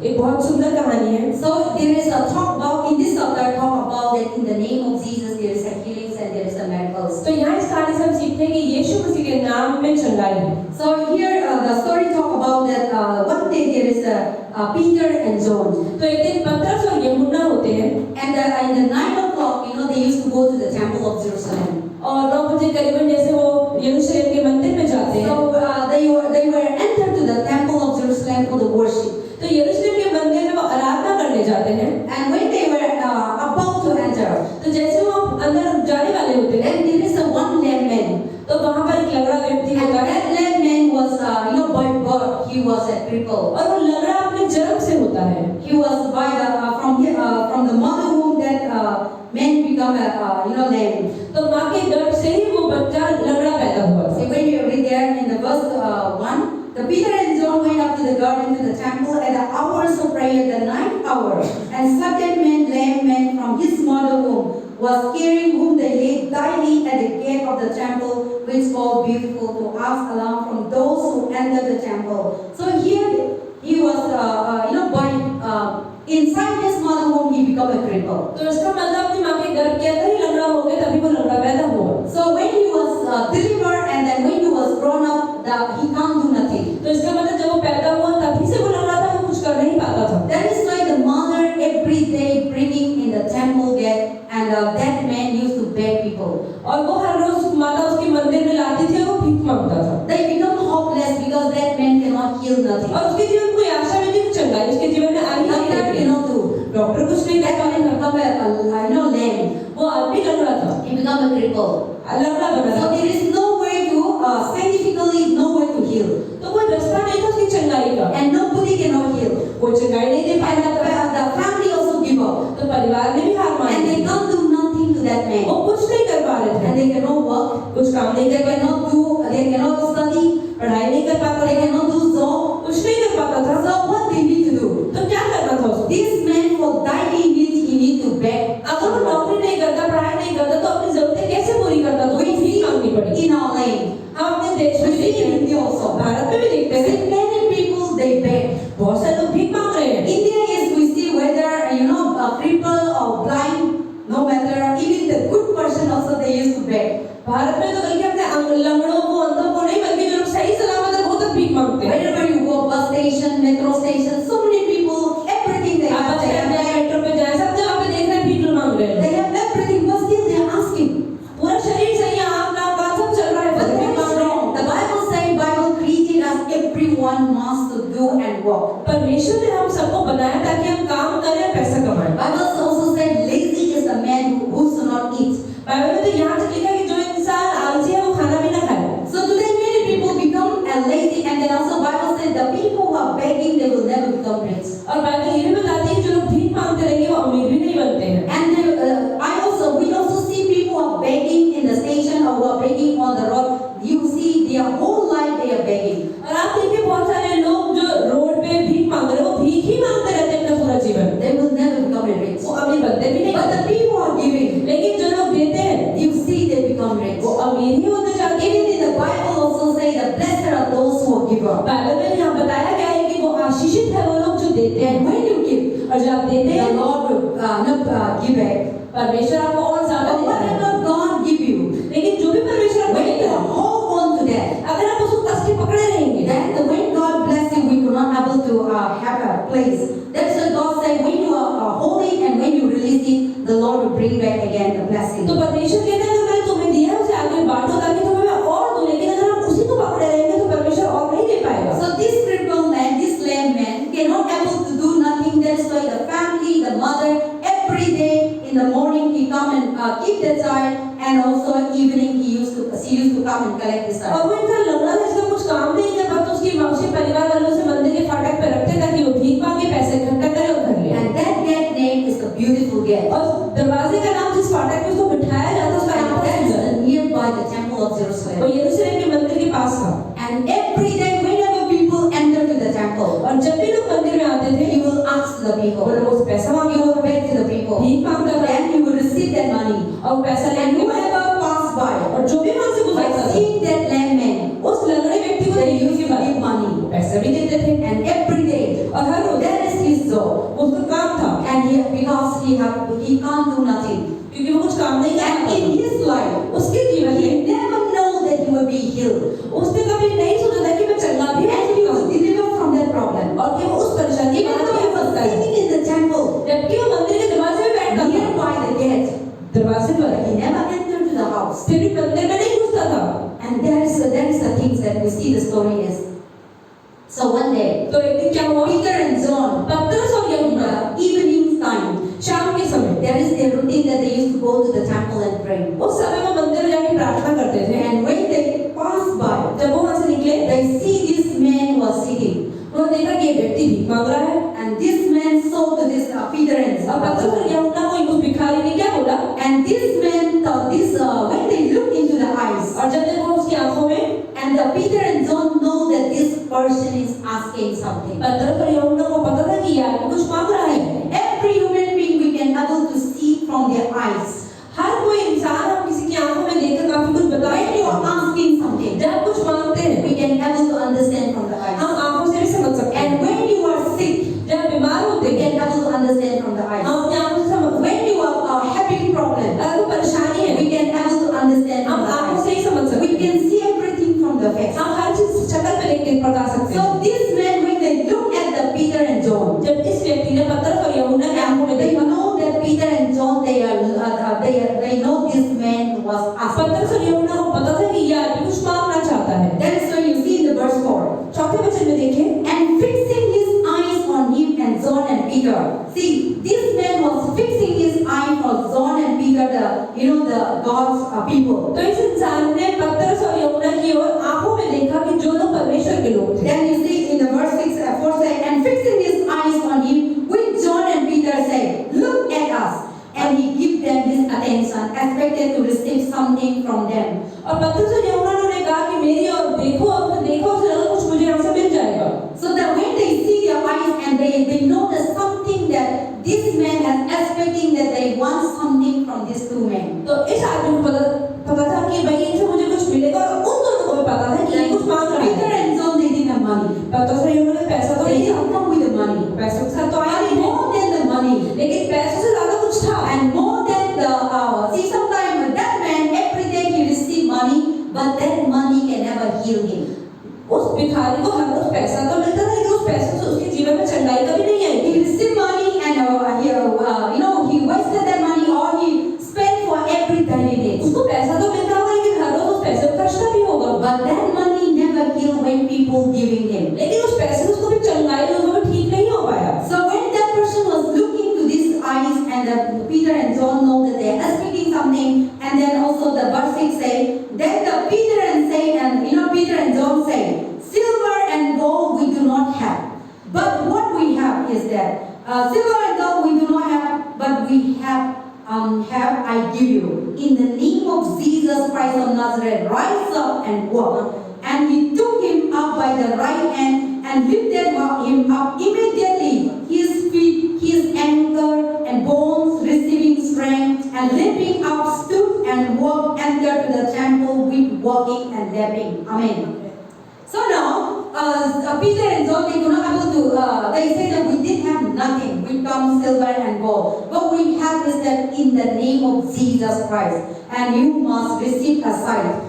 एक बहुत सुंदर कहानी है। So there is a talk about in this chapter talk about that in the name of Jesus there is a healings and there is a miracles. तो यहाँ इस कहानी से हम सीखते हैं कि यीशु मसीह के नाम में चंगाई है। So here the story talk about that one day there is Peter and John. तो एक दिन पतरस और यूहन्ना होते हैं And in the 9 o'clock, they used to go to the temple of Jerusalem. और 9 बजे करीबन जैसे वो यरूशलेम के मंदिर में जाते हैं। So they were entered to the temple of Jerusalem for the worship. तो यरूशलेम के मंदिर में वो आराधना करने जाते हैं। And when they were about to enter, तो जैसे वो अंदर जाने वाले होते हैं, then there is a one lame man. तो वहाँ पर एक लंगड़ा व्यक्ति And होता है। that lame man was, by birth, he was a cripple. और वो लंगड़ा अपने जन्म से होता है। He was by from the mother womb that man become lame. तो माँ के गर्भ से ही वो बच्चा लंगड़ा पैदा हुआ था। So when you read there in the verse 1, the Peter and John went up to the garden to the temple at the hours of prayer, the 9th hour, and certain lame man from his mother womb was carrying whom they laid daily at the gate of the temple, which called Beautiful, to ask alms from those who entered the temple. So here he was, inside his mother womb he became a cripple. तो इसका मतलब अपनी माँ के गर्भ के अंदर ही लंगड़ा हो गया, तभी वो लंगड़ा पैदा हुआ। So when he was delivered and then when he was grown up, he can't do nothing. तो इसका मतलब जब वो पैदा हुआ तभी से वो लंगड़ा था, वो कुछ कर नहीं पाता था। That is why the mother every day bringing in the temple gate, and that man used to beg people. और वो हर रोज माता उसके मंदिर में लाती थी और वो भीख मांगता था। They become hopeless because that man cannot heal nothing. और उसके जीवन को आशा में थी चंगाई उसके जीवन में आई Doctor cannot do. डॉक्टर कुछ नहीं That कर man become lame. वो आदमी लंगड़ा था, He become a cripple. लंगड़ा बना So था। there is no way to scientifically no way to heal. तो कोई रास्ता नहीं था उसकी चंगाई का, And nobody cannot heal. कोई चंगाई नहीं दे And पाया था। the family also give up. तो परिवार ने भी हार मान And Lee, they can't do nothing to that man. वो कुछ नहीं कर पा रहे थे, And they cannot work. कुछ काम नहीं They कर पाए, cannot study. पढ़ाई नहीं कर पाता They था, cannot do job. कुछ नहीं कर पाता था। So what they need to do? तो क्या करना था उसको? This man for daily needs he need to beg. अगर वो नौकरी नहीं करता, पढ़ाई नहीं करता, तो अपनी जरूरतें कैसे पूरी करता? तो We भीख मांगनी पड़ी। in our land. हम अपने देश में We see देखते in हैं, India also. भारत में भी देखते हैं, See many people they beg. बहुत सारे लोग भीख मांग रहे हैं। India is we see whether a cripple or blind, no matter even the good person also they used to beg. Bharat में तो बल्कि अपने लंगड़ों को, अंधों को नहीं, बल्कि जो लोग सही सलामत है वो तक भीख मांगते हैं। Wherever you go, bus station, metro station, so many people, everything they आप have. बस स्टैंड जाए, मेट्रो पे जाए, सब जगह पे देख रहे हैं भीख मांग रहे हैं। They have everything, but still they are asking. पूरा शरीर सही है, आँख नाक कान सब चल रहा है, But फिर that भीख is मांग रहे हैं। wrong. The Bible says Bible created us everyone must to do and work. परमेश्वर ने हम सबको बनाया ताकि हम काम करें, पैसा कमाएं। Bible also said lazy is the man who should not eat. Bible में तो यहाँ तक लिखा है कि जो इंसान आलसी है वो खाना भी ना खाए। So today many people become lazy, and then also Bible said the people who are begging they will never become rich. और बाइबल ये भी बताती है कि जो लोग भीख मांगते रहेंगे वो अमीर भी नहीं बनते हैं। And we also see people who are begging in the station or who are begging on the road. You see their whole life they are begging. और आप देखिए बहुत सारे लोग जो रोड पे भीख मांग रहे हैं वो भीख ही मांगते रहते हैं अपना पूरा जीवन। They will never become rich. वो अमीर बनते भी नहीं। But the people who are giving, लेकिन जो लोग देते हैं you see they become rich. वो अमीर ही होते जाते हैं। Even in the Bible also say the blessed are those who give up. Bible में यहाँ बताया गया है कि वो आशीषित है वो लोग जो देते हैं। And when you give, और जब आप देते the हैं Lord will not give back. परमेश्वर आपको और ज्यादा But देता है। whatever God give you, लेकिन जो भी परमेश्वर आपको when you देता है, hold on to that, अगर आप उसको कस के पकड़े रहेंगे, then when God bless you, we do not able to have a place. That's why God said when you are holding and when you release it, the Lord will bring back again the blessing. तो परमेश्वर कहते हैं मैंने तुम्हें दिया है उसे आगे बांटो ताकि तुम्हें मैं और दूं, लेकिन अगर हम उसी को पकड़े रहेंगे तो परमेश्वर और नहीं दे पाएगा। So this crippled man, this lame man, cannot able to do nothing. That's why the family, the mother, every day in the morning he come and keep the child, and also evening she used to come and collect the child. और वो इंसान लंगड़ा है, इसका कुछ काम नहीं कर पाता, उसकी माँ उसके परिवार वालों से मंदिर के फाटक पे रखते ताकि वो भीख मांगे, पैसे इकट्ठा करे और घर ले आए। And that gate name is the beautiful gate. और दरवाजे का नाम जिस फाटक पे उसको बिठाया जाता है उसका नाम And that है is nearby the temple of Jerusalem. वो यरूशलेम के मंदिर के पास था। And every day whenever people enter to the temple, और जब भी लोग मंदिर में आते थे he will ask the people. वो लोग पैसा मांगे, He will beg to the people. भीख मांगता था Then he will receive that money. और वो पैसा And लेके whoever passed by, और जो भी वहां से by गुजरता था seeing that lame man, उस लंगड़े व्यक्ति को they देखने used के to बाद give money. पैसे भी देते थे। And every day, और हर रोज that is his job. उसका काम था, And because he can't do nothing. क्योंकि वो कुछ काम नहीं कर And सकता in था। his life, उसके जीवन he में never know that he will be healed. उसने कभी नहीं सोचा था कि मैं चंगा भी हो And he सकता was हूँ delivered from that problem. और कि वो उस परेशानी Even से though he बाहर was आ सकता है। sitting in the temple, जबकि वो मंदिर के दरवाजे में बैठता था, nearby the gate, दरवाजे पर, he never entered to the house. फिर भी मंदिर में नहीं घुसता था। And there is the things that we see the story is. So one day, तो एक दिन क्या हुआ, Peter and John, पतरस और in यूहन्ना the evening time, शाम के समय, there is a routine that they used to go to the temple and pray. उस समय वो मंदिर में जाके प्रार्थना करते थे। And when they pass by, जब वो वहां से निकले, they see this man was sitting. उन्होंने देखा कि ये व्यक्ति भीख मांग रहा है। And this man saw to this Peter and और पतरस और John. यूहन्ना को उस भिखारी ने क्या बोला, And this man thought this, when they looked into the eyes, और जब देखो उसकी आंखों में, and the Peter and John know that this person is asking something. पतरस और यूहन्ना को पता था कि ये आदमी कुछ मांग रहा है। Every human being we can able to see from their eyes. हर कोई इंसान हम किसी की आंखों में देखकर काफी कुछ बता When you are asking something, जब आप कुछ मांगते हैं, we can able to understand from the हम eyes. आंखों से भी समझ सकते हैं। And when you are sick, जब बीमार होते we हैं, can able to understand from the eyes. हम अपनी आंखों से समझ, When you are having problem, अगर कोई परेशानी है, we can able to understand हम from the आंखों eyes. से ही समझ सकते We हैं। can see everything from the face. हम हर चीज शक्ल पे देख के बता सकते So हैं। this man, when they look at the Peter and John, जब इस व्यक्ति ने पतरस और यूहन्ना की आंखों में they देखा, know that Peter and John, they know this man was asking. पतरस और यूहन्ना को पता था कि ये आदमी कुछ मांगना चाहता है। That is when you see in the verse 4. चौथे वचन में देखें, And fixing his eyes on him and John and Peter. See, this man was fixing his eye for John and Peter, the God's people. तो इस इंसान ने पतरस और यूहन्ना की ओर आंखों में देखा कि जो लोग परमेश्वर के लोग थे। Then you see in the verse 4 say, and fixing his eyes on him, which John and Peter said, look at us. And he give them his attention, expected to receive something from them. और पतरस और यूहन्ना ने कहा कि मेरी ओर देखो, और उसने देखा, उसे लगा कुछ मुझे यहाँ से मिल जाएगा। So that when they see their eyes and they know that something that this man has expecting that they want something from these two men. तो इस आदमी को पता था कि भाई इनसे मुझे कुछ मिलेगा, और उन दोनों को भी पता था कि ये कुछ मांग रहा Peter है। and John, they didn't have money. पतरस और यूहन्ना के पैसा तो They नहीं था, didn't come with the money. पैसों के साथ तो आया नहीं, More than the money. लेकिन पैसों से ज्यादा कुछ था। And more than the see, sometimes that man every day he receive money, but that money can never heal him. उस भिखारी को हर रोज पैसा तो मिलता था, लेकिन उस पैसों से उसके जीवन में चंगाई कभी नहीं आई। He received money and he wasted that money or he spent for every daily needs. उसको पैसा तो मिलता होगा, लेकिन हर रोज उस पैसे को खर्चना भी होगा। But that money never healed when people giving him. लेकिन उस पैसे से उसको भी चंगाई लोगों में ठीक नहीं हो पाया। So when that person was looking to these eyes and Peter and John know that they are expecting something, and then also the verse 6 say, then the Peter and John say, silver and gold we do not have, but what we have is that silver and gold we do not have, but we have I give you. In the name of Jesus Christ of Nazareth, rise up and walk. And he took him up by the right hand and lifted him up immediately. His feet, his ankle and bones receiving strength, and leaping up stood and walked, entered to the temple with walking and leaping. Amen. So now, Peter and John, they do not able to, they say that we didn't have nothing. We come silver and gold. But we have is that in the name of Jesus Christ. And you must receive a sight.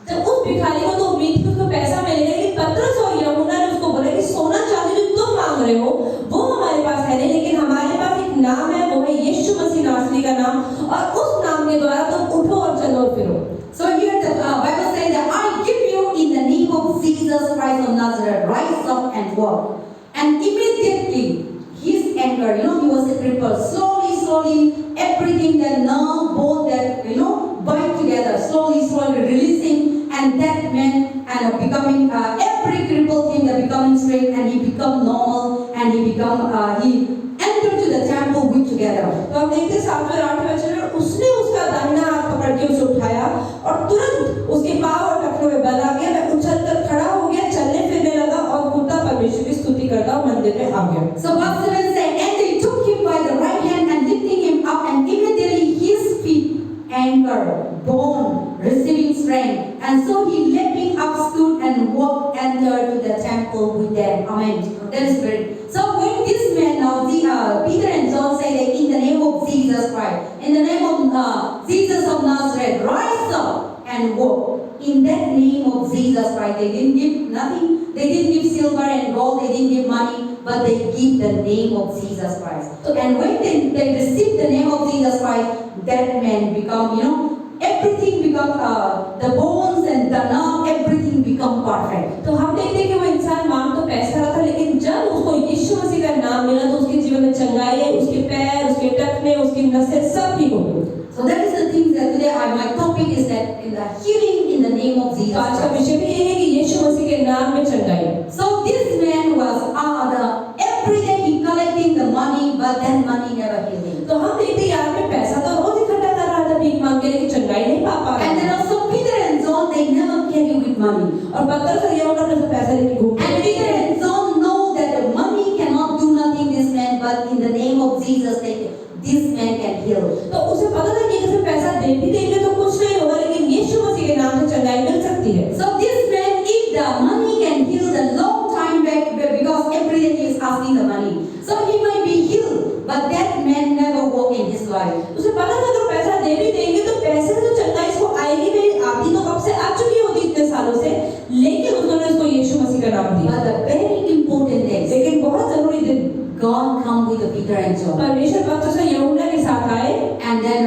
जब उस भिखारी को तो उम्मीद थी उसको पैसा मिलेगा, लेकिन पतरस और यूहन्ना ने उसको बोला कि सोना चांदी जो तुम मांग रहे हो वो हमारे पास है नहीं, लेकिन हमारे पास एक नाम है, वो है यीशु मसीह नासरी का नाम, और उस नाम के द्वारा तुम उठो और चलो और फिरो। So here the Bible says that I give you in the name of Jesus Christ of Nazareth, rise up and walk. And immediately his anger, he was a cripple. Slowly, everything that nerve, both that, bind together, slowly releasing, and that man and becoming every crippled thing that becoming straight, and he become normal, and he entered to the temple with together. तो हम देखते हैं 7वें और 8वें वचन में उसने उसका दाहिना हाथ पकड़ के उसे उठाया, और तुरंत उसके पांव और टखनों में बल आ गया, वह उछलकर खड़ा हो गया, चलने फिरने लगा और कूदता परमेश्वर की स्तुति करता हुआ मंदिर में आ गया। So verse 7 says, and they took him by the right hand and lifting him up, and immediately his feet, ankle, bone, receiving strength, and so he leaping up stood and walked, entered to the temple with them. Amen. That is great. So when this man now, Jesus of Nazareth, rise up and walk. In that name of Jesus Christ, they didn't give nothing. They didn't give silver and gold. They didn't give money, but they give the name of Jesus Christ. And when they receive the name of Jesus Christ, that man become, everything become the bones and the nerve, everything become perfect. तो हम देखते हैं कि वो इंसान मांग तो पैसा रहा था, लेकिन जब उसको यीशु मसीह का नाम मिला तो उसके जीवन में चंगाई है, उसके पैर, उसके टखने, उसकी नसें सब ठीक हो गई। So that is the thing that today my topic is that in the healing in the name of Jesus आज का Christ. विषय भी ये है कि यीशु मसीह के नाम में चंगाई। So this man was every day he collecting the money, but that money never healed him. तो हम देखते हैं यार में पैसा तो रोज इकट्ठा कर रहा था भीख मांग के, लेकिन चंगाई नहीं पा रहा And then था। also Peter and John, they never carry with money. और पतरस और यूहन्ना अपने से पैसा लेके घूमते And Peter थे। and John know that the money cannot do nothing this man, but in the name of Jesus, this man can heal. तो उसे पता था कि अगर पैसा दे भी देंगे तो कुछ नहीं होगा, लेकिन यीशु मसीह के नाम से चंगाई मिल सकती है। So this man, if the money can heal the long time back, because every day he is asking the money, so he might be healed, but that man never walk in his life. उसे पता था अगर पैसा दे भी देंगे तो पैसे से तो चंगाई इसको आएगी नहीं, आती तो कब से आ चुकी होती इतने सालों से, लेकिन उन्होंने उसको यीशु मसीह का नाम दिया। But the very important thing, लेकिन बहुत जरूरी दिन God come with the Peter and John, परमेश्वर पतरस और यूहन्ना के साथ आए and then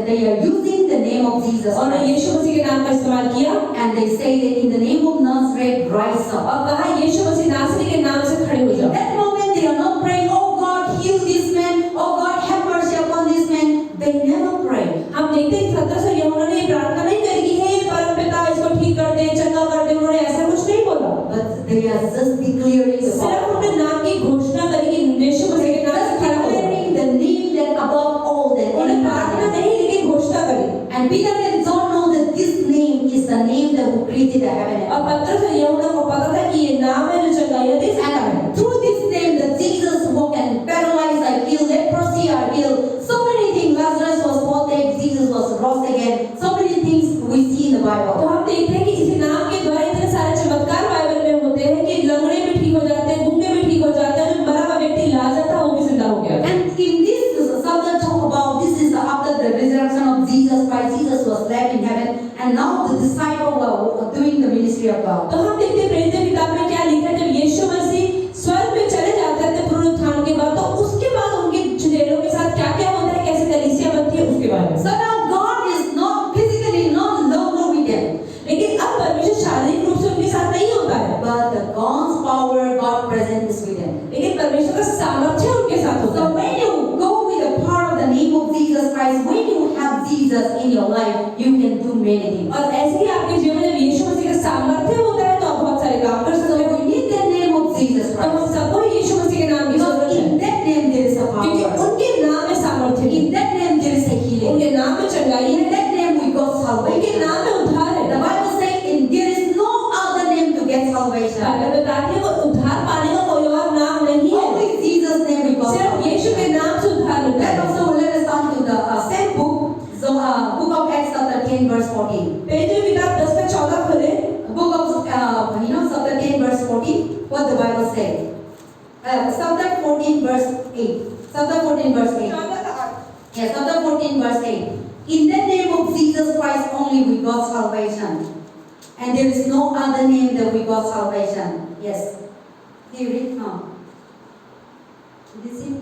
they are using the name of Jesus और Christ. यीशु मसीह के नाम का इस्तेमाल किया And they say that in the name of Nazareth, rise up. और कहा यीशु मसीह नासरी के नाम से खड़े हो In जाओ। that moment, they are not praying, oh God, heal this man, oh God, have mercy upon this man. They never pray. हम देखते हैं पतरस और यूहन्ना ने ये प्रार्थना नहीं करी कि हे परमपिता इसको ठीक कर दे, चंगा कर दे, उन्होंने ऐसा कुछ नहीं बोला। But they are just declaring the सिर्फ power. उन्होंने नाम की घोषणा करी कि यीशु मसीह के नाम से Just खड़ा हो जाओ। declaring the name that above all that उन्होंने प्रार्थना any नहीं लेकिन घोषणा करी। And Peter and John know that this name is the name that who created the heaven and और earth. पतरस और यूहन्ना को पता था कि ये नाम है जो चंगाई दे सकता है। And through this name, that Jesus walk and paralyzed are healed, leprosy are healed. So many things. Lazarus was brought dead, Jesus was rose again. So many things we see in the तो Bible. हम देखते हैं कि इसी नाम के द्वारा इतने सारे चमत्कार बाइबल में होते हैं कि लंगड़े भी ठीक हो जाते हैं, गूंगे भी ठीक हो जाते हैं, जो मरा हुआ व्यक्ति लाजर था वो भी जिंदा हो गया। And in this subject talk about this is after the resurrection of Jesus Christ. Jesus was left in heaven, and now the disciples were doing the ministry of God. तो हम देखते हैं प्रेरित किताब में क्या लिखा है, जब यीशु मसीह स्वर्ग में चले जाते थे पुनरुत्थान के बाद, तो उसके बाद उनके चेलों के साथ क्या-क्या होता है, कैसे कलीसिया बनती है उसके बारे में। So now God is not physically not longer with them, लेकिन अब परमेश्वर शारीरिक रूप से उनके साथ नहीं होता है, but the God's power, God present is with them. लेकिन परमेश्वर का सामर्थ्य उनके साथ होता So है। when you go with the power of the name of Jesus Christ, when you have Jesus in your life, you can do many things. और ऐसे ही आपके जीवन में यीशु मसीह का सामर्थ्य होता है तो आप बहुत सारे काम कर So सकते हो। we need the name of Jesus तो हम Christ. सबको यीशु मसीह के नाम की Because जरूरत है, in that name there is a क्योंकि power. उनके नाम में सामर्थ्य है, In that name there is a healing. उनके नाम में चंगाई In है, that name we got उनके salvation. नाम में उद्धार है। The Bible says there is no other name to get salvation. Bible बताती है वो उद्धार पाने का कोई और नाम नहीं है, Only Jesus' name we got सिर्फ यीशु के salvation. नाम से उद्धार मिलता Let है। also let us turn to the same book, so book of Acts chapter 10 verse 14. Page किताब 10 का 14 खोले। Book of chapter 10 verse 14. What the Bible says? Chapter 14 verse 8. Chapter 14 verse 8. Yes, chapter 14 verse 8. In the name of Jesus Christ only we got salvation, and there is no other name that we got salvation. Yes. Do you read? No. Did you see?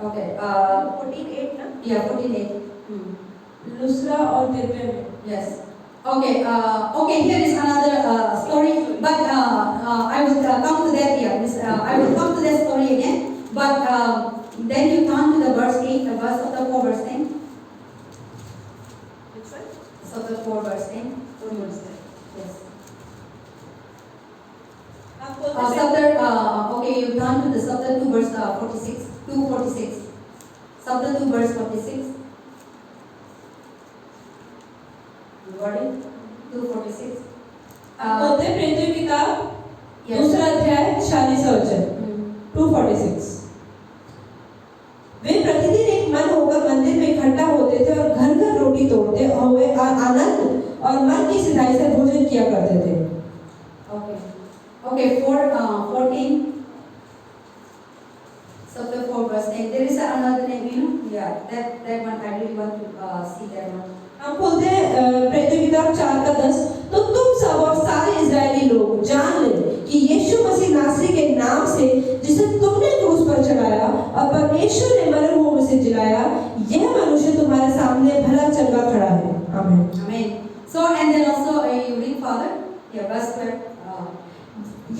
Okay. 14:8 ना? Yeah, 14:8. लुस्रा और दिरबे में। Yes. Okay. Okay. Here is another story, but I will come to that here. I will come to that story again. But then you turn to the verse 8, the verse of the 4 verse 10. Which one? Chapter 4 verse 10. Yes. Okay, you turn to the chapter 2 verse 46. 2:46. Chapter 2 verse 46. You got it? 2:46. बोलते हैं प्रेरितों की किताब Yes. दूसरा अध्याय 46 वचन 2:46। वे प्रतिदिन एक मन होकर मंदिर में इकट्ठा होते थे और घर घर रोटी तोड़ते हुए आनंद और मन की सिधाई से भोजन किया करते थे। Okay. Okay, 14. Chapter 4, verse 10. There is another name, you know? Yeah, that one I really want to see that one. हम बोलते हैं प्रेरितों की किताब 4:10, तो तुम सब और सारे इजरायली लोग जान ले कि यीशु मसीह नासरी के नाम से जिसे तुमने क्रूस पर चढ़ाया और परमेश्वर ने मरे हुओं में से जिलाया, यह मनुष्य तुम्हारे सामने भला चंगा खड़ा है। आमीन। Amen. So, and then also, you read further? Yeah, verse 12.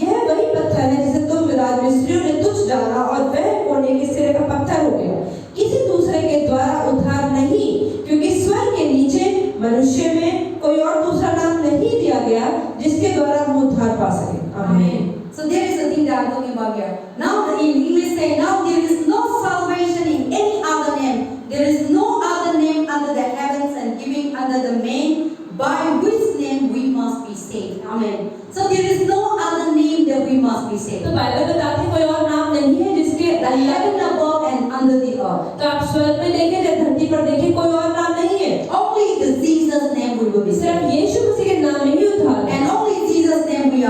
यह वही पत्थर है जिसे तुम राजमिस्त्रियों ने तुच्छ जाना और वह कोने के सिरे का पत्थर हो गया, किसी दूसरे के द्वारा उद्धार नहीं, क्योंकि स्वर्ग के नीचे मनुष्य में कोई और दूसरा नाम नहीं दिया गया जिसके द्वारा हम उद्धार पा सके। आमीन। So there is a thing that I'm talking about here. Now in English say, now there is no salvation in any other name. There is no other name under the heavens and giving under the man by which name we must be saved. Amen. So there is no other name that we must be saved. तो Bible बताती है कोई और नाम नहीं है जिसके The heaven above and under the earth. तो आप स्वर्ग में देखें या धरती पर देखें, कोई और नाम नहीं है। Only the Jesus name we will be saved. सिर्फ यीशु मसीह के नाम में ही उद्धार है। And only Jesus name we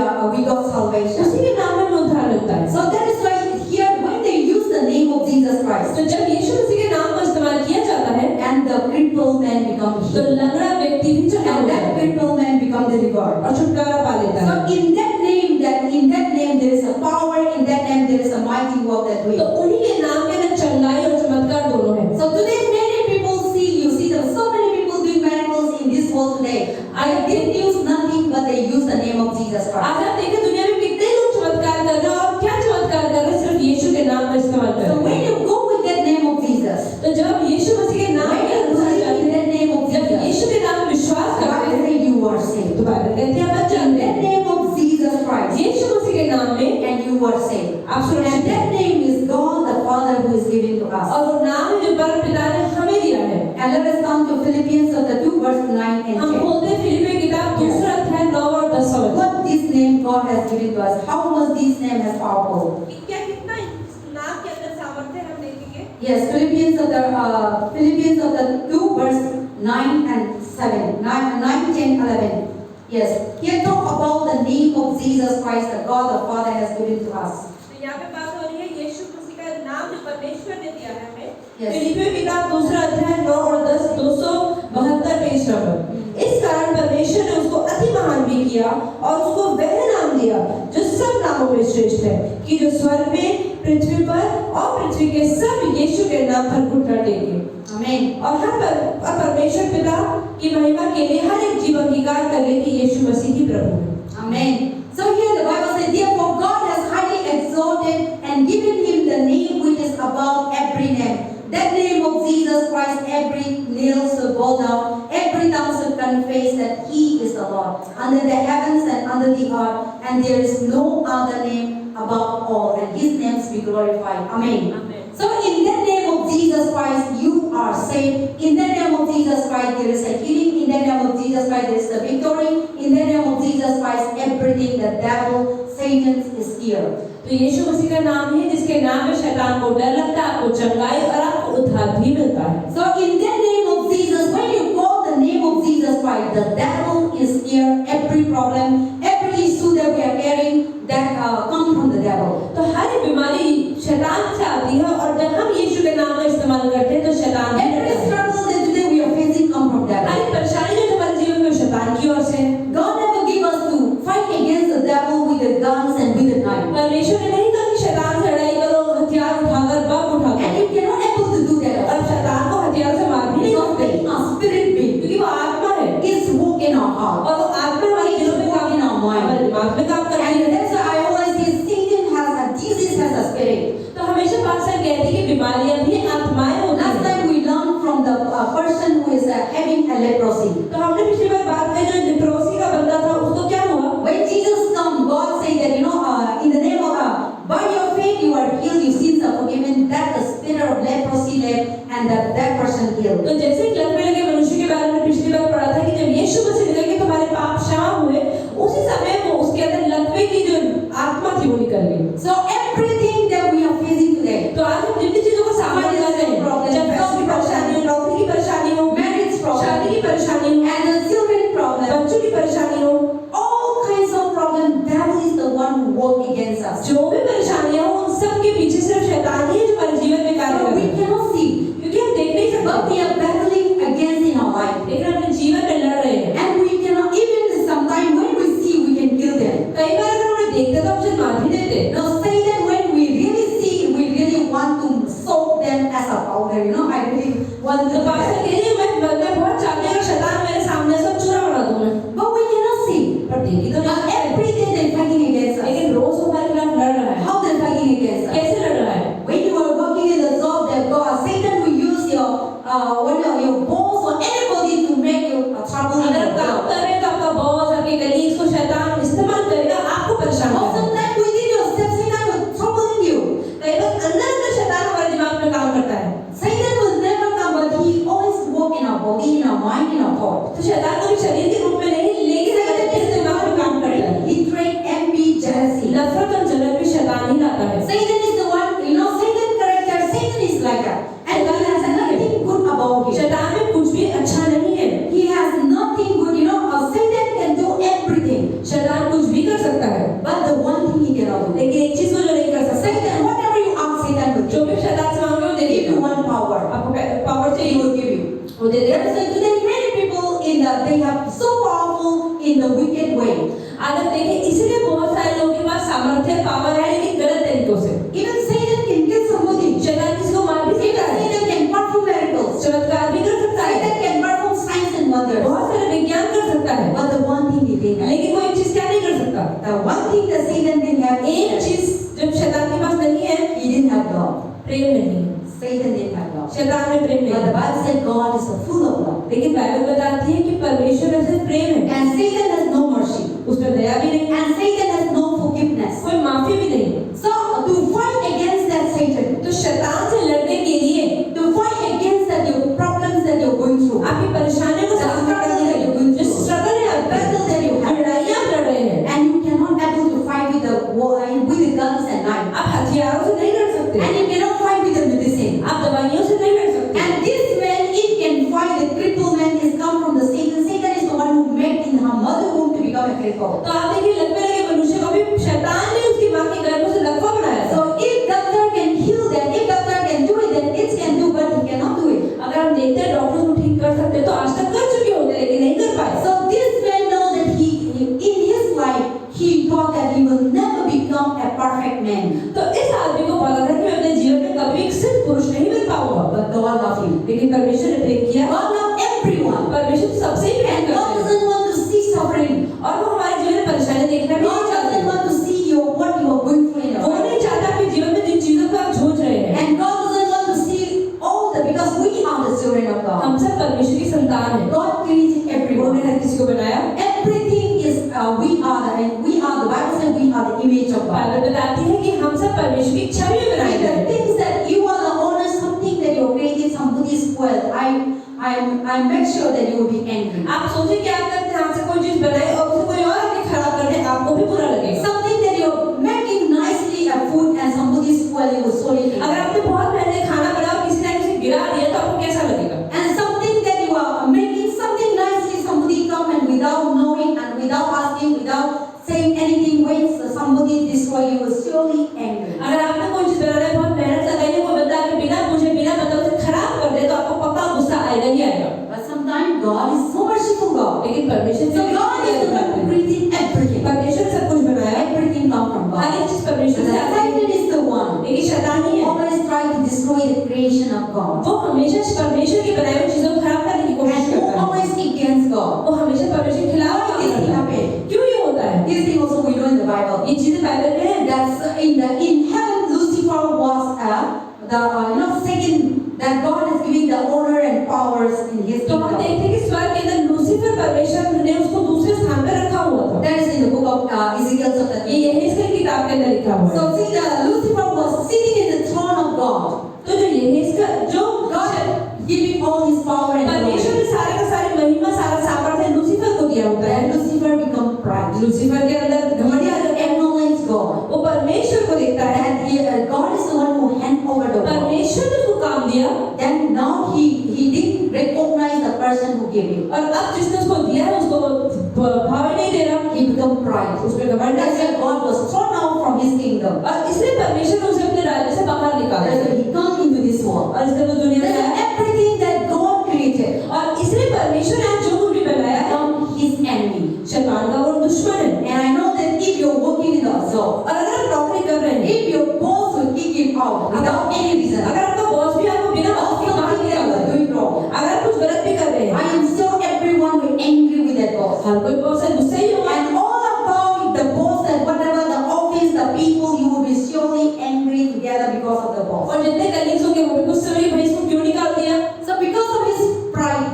got salvation. उसी के नाम में उद्धार मिलता है। So that is why here when they use the name of Jesus Christ, तो जब यीशु मसीह के नाम का इस्तेमाल किया जाता है and the crippled man become तो healed, लंगड़ा व्यक्ति भी चंगा and होता that है crippled man become delivered. और छुटकारा पा लेता है। So in that name there is a power, in that name there is a mighty work that we. तो उन्हीं के नाम के अंदर चंगाई और चमत्कार दोनों है। So today many people you see there are so many people doing miracles in this world today. I didn't use nothing but they use the name of Jesus Christ. आज आप देखें दुनिया में कितने लोग चमत्कार कर रहे हैं और क्या चमत्कार कर रहे हैं, सिर्फ यीशु के नाम का इस्तेमाल कर So रहे when हैं। you go with that name of Jesus, तो जब यीशु मसीह के नाम when के you अनुसार believe जाते in हैं, that name of जब Jesus, यीशु के नाम में विश्वास करते God हैं say you are saved. तो बाइबल कहती है आप In जानते that हैं name of Jesus Christ, यीशु मसीह के नाम में and you are saved. आप And सुरक्षित that हैं name is God the Father who is giving to us. और वो नाम है जो परम पिता ने हमें दिया है। And let us come to Philippians chapter 2 verse 9 and हम 10. बोलते हैं फिलिप्पियों की किताब 2 अध्याय 9 और 10 वाला। What this name God has given to us, how much this name is powerful. क्या कितना इस नाम के अंदर सामर्थ्य है हम देखेंगे। Yes, Philippians chapter 2 verse 9 and 7, 9, 10, 11. Yes, here talk about the name of Jesus Christ that God the Father has given to us. तो यहाँ पे बात हो रही है यीशु मसीह का नाम जो परमेश्वर ने दिया है हमें। Yes. फिलिप्पियों की किताब 2 अध्याय 9 और 10, 272 पेज नंबर। इस कारण परमेश्वर ने उसको अति महान भी किया और उसको वह नाम दिया जो सब नामों में श्रेष्ठ है, कि जो स्वर्ग में, पृथ्वी पर और पृथ्वी के सब यीशु के नाम पर घुटना टेके। Amen. और परमेश्वर पिता की महिमा के लिए हर एक जीव अंगीकार कर ले कि यीशु मसीह ही प्रभु है। Amen. So here the Bible says, therefore God has highly exalted and given him the name which is above every name. That name of Jesus Christ, every knee shall bow down, every tongue shall confess that he is the Lord, under the heavens and under the earth, and there is no other name above all, and his name be glorified. Amen. Amen. So in the name of Jesus Christ, you are saved. In the name of Jesus Christ, there is a healing. In the name of Jesus Christ, there is a victory. In the name of Jesus Christ, everything, the devil, Satan is here. तो यीशु मसीह का नाम है जिसके नाम में शैतान को डर लगता है, आपको चंगाई और आपको उद्धार भी मिलता है। So in the name of Jesus, when you call the name of Jesus Christ, the devil is here. Every problem, every issue that we are carrying, that come from the devil. तो हर बीमारी शैतान से आती है और जब हम यीशु के नाम का इस्तेमाल करते हैं तो शैतान भी Every डरता है। struggle that today we are facing come from devil. हर एक परेशानी जो हमारे जीवन में शैतान की ओर से है। God never give us to fight against the devil with the guns and with the knife. परमेश्वर ने नहीं कहा कि शैतान से लड़ाई करो हथियार उठाकर, बम उठाकर, And you cannot able to do that. और शैतान को हथियार से मार भी नहीं Because सकते being a spirit being क्योंकि वो आत्मा है is work in our heart. और वो आत्मा हमारे दिलों में काम, हमारे दिमाग में काम करती है। And that's why I always say Satan has a disease, has a spirit. तो हमेशा पास्टर कहते हैं कि बीमारियां भी आत्माएं होती Last हैं। time we learned from the person who is having a leprosy. तो हमने पिछली बार बात की जो लेप्रोसी का बंदा था उसको क्या हुआ? When Jesus come, God say that in the name of by your faith you are healed, your sins are forgiven. That the spirit of leprosy left, and that person healed. तो जैसे ही लकवे लगे मनुष्य के बारे में पिछली बार पढ़ा था कि जब यीशु मसीह ने कहा कि तुम्हारे पाप क्षमा हुए, उसी समय वो उसके अंदर लकवे की जो आत्मा थी वो निकल गई। So everything that we are facing today, तो आज हम जिन चीजों का सामना कर रहे हैं, जब पैसों की परेशानी हो, नौकरी की परेशानी हो, marriage problem, शादी की परेशानी हो, and the children problem, बच्चों की परेशानी हो, all kinds of problems, devil is the one who work against us. जो भी परेशानियां हो उन सब के पीछे सिर्फ शैतान ही है जो vulgar, I really want तो to. पास्टर के लिए मैं बहुत चाहती हूँ शैतान मेरे सामने से चूरा बना दूँ मैं, But we cannot see. पर देखी तो But नहीं, every day they're fighting against us. लेकिन रोज हमारे खिलाफ लड़ रहा है। How they're fighting against us? कैसे लड़ रहा है? When you are working in the job that God, Satan will use your boss or anybody to make you trouble in अगर your आप काम job. कर रहे हैं तो आपका बॉस, आपके कलीग्स को शैतान इस्तेमाल करेगा आपको परेशान Or करेगा। sometimes within yourself, Satan will trouble you. कई बार अंदर शैतान हमारे दिमाग में काम करता है। Satan will never come, but he always work in our body, in our mind, in our thought. तो शैतान कभी शरीर के रूप में नहीं, लेकिन Satan is the दिमाग में काम one करता है। he trained envy, jealousy. नफरत और जलन भी शैतान ही लाता है। Satan is the one, Satan character, Satan is like that. And he has nothing good about him. शैतान में कुछ भी अच्छा नहीं है। He has nothing good, Satan can do everything. शैतान कुछ भी कर सकता है, But the one thing he cannot do. लेकिन एक चीज को जो नहीं कर सकता, Satan, whatever you ask Satan will जो give भी you. शैतान से मांगोगे वो दे Give you देगा। one power. आपको पावर He चाहिए will give you. वो दे देगा। So today many people they have so powerful in the wicked way. आज आप देखिए, इसलिए बहुत सारे लोगों के पास सामर्थ्य पावर है, लेकिन गलत तरीकों से। Even Satan can kill somebody. शैतान किसी को मार भी Even सकता है, Satan can perform miracles. चमत्कार भी कर सकता है, Satan can perform signs and wonders. बहुत सारे विज्ञान कर सकता है, But the one thing he didn't have. लेकिन वो एक चीज क्या नहीं कर सकता? The one thing that Satan didn't have एक is चीज जब शैतान के पास नहीं है, he didn't have love. प्रेम नहीं है। Satan didn't have love. शैतान में प्रेम नहीं But the है, Bible said God is full of love. लेकिन बाइबल बताती है कि परमेश्वर में सिर्फ प्रेम है, And Satan has no mercy. उसमें दया भी नहीं, And Satan has no forgiveness. कोई माफी भी नहीं। So to fight against that Satan, तो शैतान से लड़ने के लिए, to fight against that your problems that you're going through, आपकी परेशानियों को सामना करने के लिए, जो स्ट्रगल है आपका, battle that you have, लड़ाइयाँ आप लड़ रहे हैं, and you cannot able to fight with the guns and knives, आप हथियारों से नहीं लड़ सकते, and you cannot fight with the medicine. आप दवाइयों से नहीं लड़ सकते। And this man, it can fight. The crippled man is come from the Satan. Satan is the one who made in her mother womb to become a cripple. तो आप देखिए, लकवे लगे मनुष्य को भी शैतान ने उसकी माँ के गर्भ से लकवा बनाया था। So if doctor can heal that, if doctor can do it, then it can do, but he cannot do it. अगर हम देखते हैं डॉक्टर उसको ठीक कर सकते हैं, तो आज तक कर चुके होंगे, लेकिन नहीं कर पाए। So this man know that in his life, he thought that he will never become a perfect man. तो इस आदमी को पता था कि मैं अपने जीवन में कभी एक सिद्ध पुरुष नहीं बन पाऊंगा, But God loved him. लेकिन परमेश्वर ने प्रेम किया। God loved everyone. परमेश्वर सबसे ही प्रेम And God करता है, doesn't want to see suffering. और वो हमारे जीवन में परेशानी देखना भी God नहीं चाहता doesn't है। want to see what you are going through in your वो life. नहीं चाहता आपके जीवन में जिन चीजों को आप जूझ रहे हैं। And God doesn't want to see all the, because we are the children of God. हम सब परमेश्वर की संतान हैं। God created everyone. उन्होंने हर किसी को बनाया। Everything is we are the Bible says we are the image of God. Bible बताती है कि हम सब परमेश्वर की छवि में बनाए And गए the हैं। things that you are the owner, something that you created, somebody spoiled. I make sure that you will be angry. आप सोचिए कि आप अपने हाथ से कोई चीज बनाए और उसे कोई और आके खराब कर दे, आपको भी बुरा लगेगा। Something that you're making nicely a food and somebody spoil, you will surely be अगर angry. आपने बहुत मेहनत खाना बनाया और किसी ने उसे गिरा दिया, तो आपको कैसा लगेगा? And something that you are making something nicely, somebody come and without knowing and without asking, without saying anything, when somebody destroy, you will surely angry. अगर आपने कोई चीज बनाने में बहुत मेहनत लगाई है, कोई बंदा आके बिना पूछे बिना बताए उसे खराब कर दे, तो आपको पक्का गुस्सा आएगा ही आएगा। But sometimes God is so merciful God. लेकिन परमेश्वर So God is the one who created everything. परमेश्वर सब कुछ बनाया है, Everything comes from her God. एक चीज परमेश्वर से आता है। Satan is the one लेकिन शैतान ही who है, always try to destroy the creation of God. वो हमेशा परमेश्वर की बनाई हुई चीजों को खराब करने की कोशिश And who करता है। always against God. वो हमेशा परमेश्वर के खिलाफ काम This thing करता है। happened. क्यों ये होता है? This thing also we know in the Bible. ये चीजें बाइबल में है। That's in heaven, Lucifer was second, that God is giving the honor and powers in His तो हम kingdom. देखते हैं कि स्वर्ग के अंदर लूसीफर परमेश्वर ने उसको दूसरे स्थान पर रखा हुआ था। That is in the book of Ezekiel chapter 3. ये यहेजकेल किताब के अंदर लिखा हुआ है। So see, Lucifer was sitting in the throne of God. तो जो यहेजकेल जो God giving all His power and परमेश्वर glory. ने सारे का सारी महिमा सारा सामर्थ्य लूसीफर को दिया होता है। Then Lucifer become pride. Lucifer के अंदर He घमंड आ जाता है। acknowledge God. वो परमेश्वर को देखता है, And God is the one who hand over the power. परमेश्वर ने उसको काम दिया, Then now he didn't recognize the person who gave him. और अब जिसने उसको दिया है उसको भाव ही नहीं दे रहा, He become pride. उसमें घमंड आ That's गया, why God was thrown out from His kingdom. और इसलिए परमेश्वर ने उसे अपने राज्य से बाहर निकाला That's why He come into this world. और इसलिए वो दुनिया में That's आया, everything that God created और इसलिए परमेश्वर ने आज जो कुछ भी बनाया है become His enemy. शैतान का वो दुश्मन है। And I know that if you're working in a job, और अगर आप नौकरी कर रहे हैं, if your boss will kick you out without any reason, अगर आपका बॉस भी आपको बिना हर कोई बॉस से गुस्सा ही होगा। And all about the boss and whatever the office, the people, you will be surely angry together because of the boss. और जितने कलीग्स होंगे वो भी गुस्से में भाई इसको क्यों निकाल दिया। So because of his pride,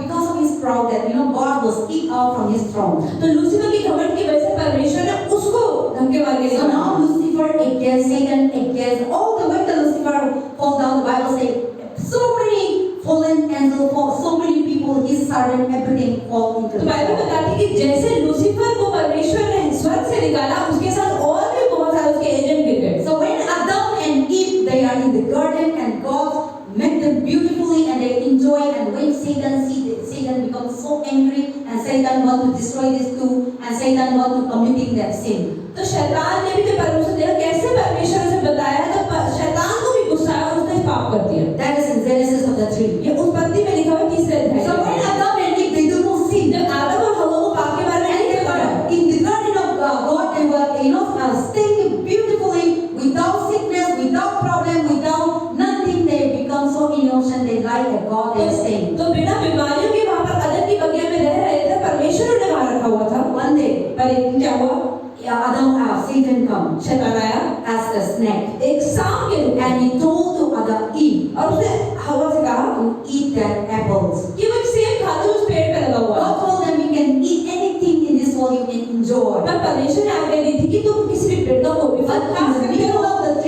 that God was kicked out from his throne. तो लूसीफर की घमंड की वजह से परमेश्वर ने उसको धक्के मार के So निकाला। now Lucifer against Satan against all the way that Lucifer fall down, the Bible says so many fallen angels, so many people, his servant, everything fall into तो the बाइबल fire. बताती है कि जैसे Lucifer को परमेश्वर ने स्वर्ग से निकाला उसके साथ और भी बहुत सारे उसके एजेंट गिर गए। So when Adam and Eve, they are in the garden and God made them beautifully and they enjoy, and when Satan becomes so angry and Satan want to destroy these two and Satan want to committing that sin. तो शैतान ने भी जब परमेश्वर देखा कैसे परमेश्वर उसे बताया तो शैतान को भी गुस्सा आया और उसने पाप कर दिया। That is in Genesis chapter 3. ये उत्पत्ति में लिखा हुआ तीसरे अध्याय। So when Adam and Eve, they do not sin. जब आदम और हव्वा को पाप के बारे में नहीं पता, In the garden of God, they were staying beautifully without sickness, without problem, without nothing. They become so innocent. They like a God. They staying. तो बिना बीमारियों के वहाँ पर अदन की बगिया में रह रहे थे। परमेश्वर ने वहाँ रखा हुआ था। One day, पर एक दिन क्या हुआ? Satan come शैतान आया as a snake, एक सांप के रूप में and he told to Adam Eve और उसने हव्वा से कहा to eat that apples. कि वो एक सेब खा लो उस पेड़ पे लगा हुआ। God told them you can eat anything in this world, you can enjoy. पर परमेश्वर ने आज्ञा दी थी कि तुम किसी भी पेड़ का कोई भी फल खा सकते हो,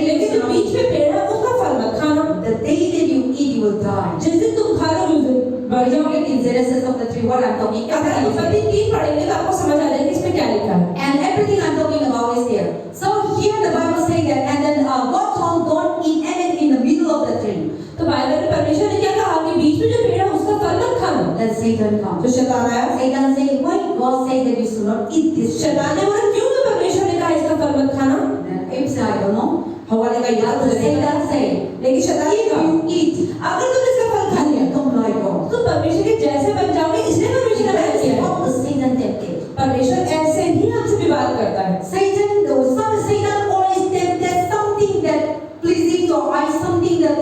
लेकिन जो बीच में पेड़ है उसका फल मत खाना। The day that you eat, you will die. जिस दिन तुम खा लो उस दिन मर जाओगे। In Genesis chapter 3, what I'm talking अगर about. उत्पत्ति 3 पढ़ेंगे तो आपको समझ आ जाएगा इसमें क्या लिखा है। And everything I'm talking about is there. So here the Bible saying that, and then God told don't eat anything in the middle of the tree. तो बाइबल में परमेश्वर ने क्या कहा कि बीच में जो पेड़ है उसका फल मत खाना। Then Satan comes. तो शैतान आया। Satan say, why God say that you should not eat this? शैतान ने बोला क्यों तो परमेश्वर ने कहा इसका फल मत खाना। Then Abe said, I don't know. हव्वा ने कहा यार But Satan say, लेकिन शैतान ने if कहा you eat, अगर तुम इसका फल खा लिया come like God. तो परमेश्वर के जैसे बन जाओगे। इसलिए परमेश्वर ने That किया is है। what the Satan tempted. परमेश्वर ऐसे ही हमसे विवाद करता है। Satan always there's something that pleasing to our eyes, something that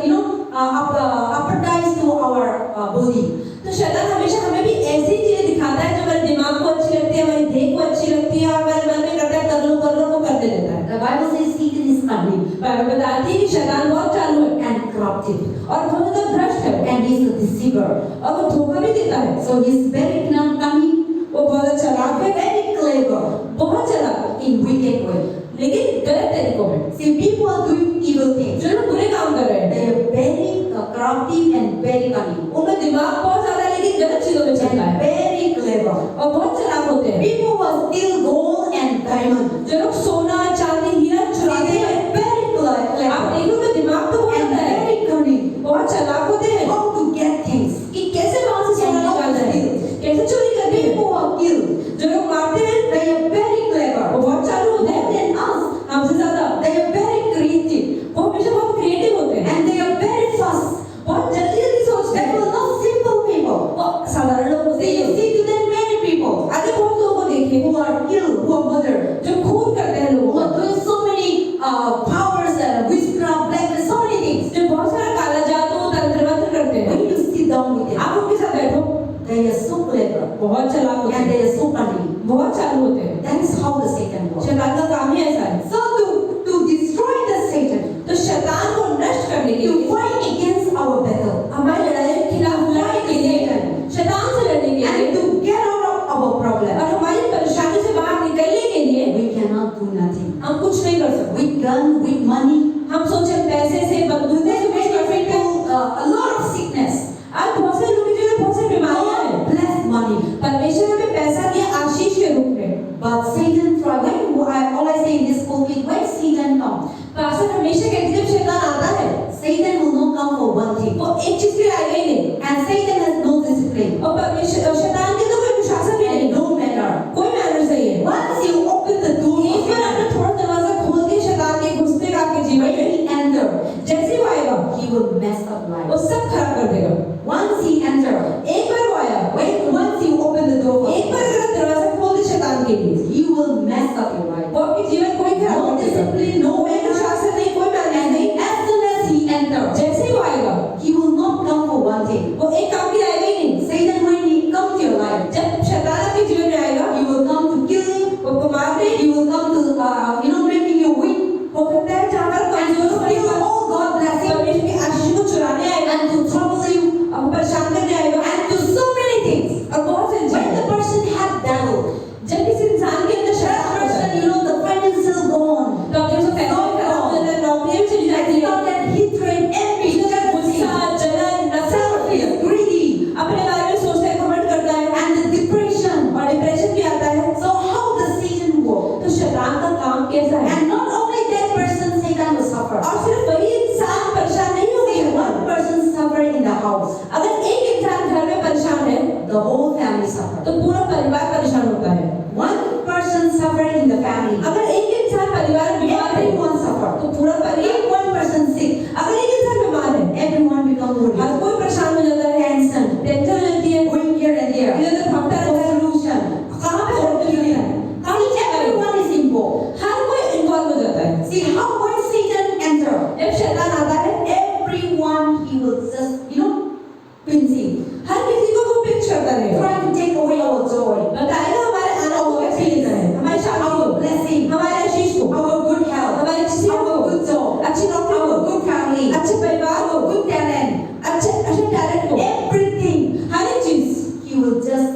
appetites to our body. तो शैतान हमेशा हमें भी ऐसी चीजें दिखाता है जो हमारे दिमाग को अच्छी लगती है, हमारी देह को अच्छी लगती है और हमारे मन में करता है कर लो वो करने देता है। The Bible says Satan is cunning Bible बताती है कि शैतान बहुत चालू है and crafty, और बहुत ज्यादा भ्रष्ट है and he's a deceiver. और वो धोखा भी देता है। So he's very cunning, वो बहुत चालाक है, very clever बहुत चालाक in wicked way. लेकिन गलत तरीकों में। See, people are doing evil things. जो लोग बुरे काम कर रहे हैं They are very crafty and very cunning उनका दिमाग बहुत ज्यादा है लेकिन गलत चीजों में चलता and है very clever. और बहुत चालाक होते हैं। People who steal gold and diamond. जो लोग सोना चांदी हीरा चुराते They हैं are very clever आप देखो उनका दिमाग तो बहुत and होता है, very cunning. बहुत चालाक होते हैं How to get things. कि कैसे वहां से सोना And how निकालना to है, steal. कैसे चोरी करनी है। People are killed. जो लोग मारते हैं They are very वो clever. बहुत चालू होते More हैं than us. हमसे ज्यादा। They are very creative वो हमेशा बहुत क्रिएटिव होते हैं, and they are very fast. बहुत जल्दी जल्दी सोचते They हैं। were not simple people. वो साधारण लोग होते See, you हैं। see today many people आगे बहुत लोगों को देखे who are killed, who are murdered, जो खून करते हैं लोगों who को, are doing so many powers and witchcraft, black, so many things. जो बहुत सारा काला जादू तंत्र मंत्र करते हैं। When you sit down with them, आप उनके साथ बैठो they are so clever बहुत चालाक होते and हैं, they are so cunning. बहुत चालू होते हैं। That is how the Satan works. शैतान का काम ही ऐसा है। So to destroy the Satan, तो शैतान को नष्ट करने के to लिए fight against our battle, हमारी लड़ाई के खिलाफ लड़ने के लिए शैतान से लड़ने के and लिए to get out of our problem, और हमारी परेशानी से बाहर निकलने के लिए we cannot do nothing. हम कुछ नहीं कर सकते। With gun, with money, हम सोचे पैसे से बंदूकों से कुछ कर सकते हैं। a lot of sickness, आज बहुत से लोगों की बहुत सारी बीमारियां हैं। blessed money. परमेश्वर ने हमें पैसा दिया आशीष के रूप में। But Satan tried. When I always say in this pulpit, when Satan comes, pastor हमेशा कहते हैं जब शैतान आता है Satan will not come for one thing. वो एक चीज के लिए आएगा ही नहीं And Satan has no discipline, और परमेश्वर शैतान के तो कोई अनुशासन भी नहीं, and no manner. कोई मैनर्स नहीं है। Once you open the door, एक बार आपने थोड़ा दरवाजा खोल दिया शैतान के घुसने का आपके जीवन when में, he enter, जैसे ही वो आएगा he will mess up वो life. सब खराब कर देगा। Once he enter, एक बार वो आया, once you open the door, एक बार अगर आप दरवाजा खोल दे शैतान के लिए he will mess up your life. वो आपके जीवन को ही खराब No कर देगा। discipline, no कोई manner. अनुशासन नहीं, कोई मैनर्स नहीं। And as soon as he enter, जैसे ही वो आएगा he will not come for one thing. वो एक काम के लिए आएगा ही नहीं। Satan, when he come to your life, जब शैतान आपके जीवन में आएगा he will in the house, अगर एक इंसान घर में परेशान है the whole family suffers. तो पूरा परिवार परेशान होता है। One person suffers in the family, अगर एक इंसान परिवार में बीमार है everyone suffers. तो पूरा परिवार, If one person sick, अगर एक इंसान बीमार है everyone becomes worried. हर कोई परेशान हो जाता है, Tension, टेंशन हो जाती है, going here and there. इधर उधर भागता रहता है, Solution. कहाँ पे सॉल्यूशन है, कहाँ See, everyone is involved. हर कोई इन्वॉल्व हो जाता है। See how when Satan enters, जब शैतान आता है everyone he will just pinch him, हर किसी को वो पिंच करता रहेगा, try to take away our joy, बताएगा हमारे आनंद को कैसे लेना है, हमारी शादी our को, blessing, हमारे आशीष को, our good health, हमारी अच्छी our good job, अच्छी नौकरी our को, good family, अच्छे परिवार को, good talent, अच्छे अच्छे टैलेंट को, everything. हर एक चीज He will just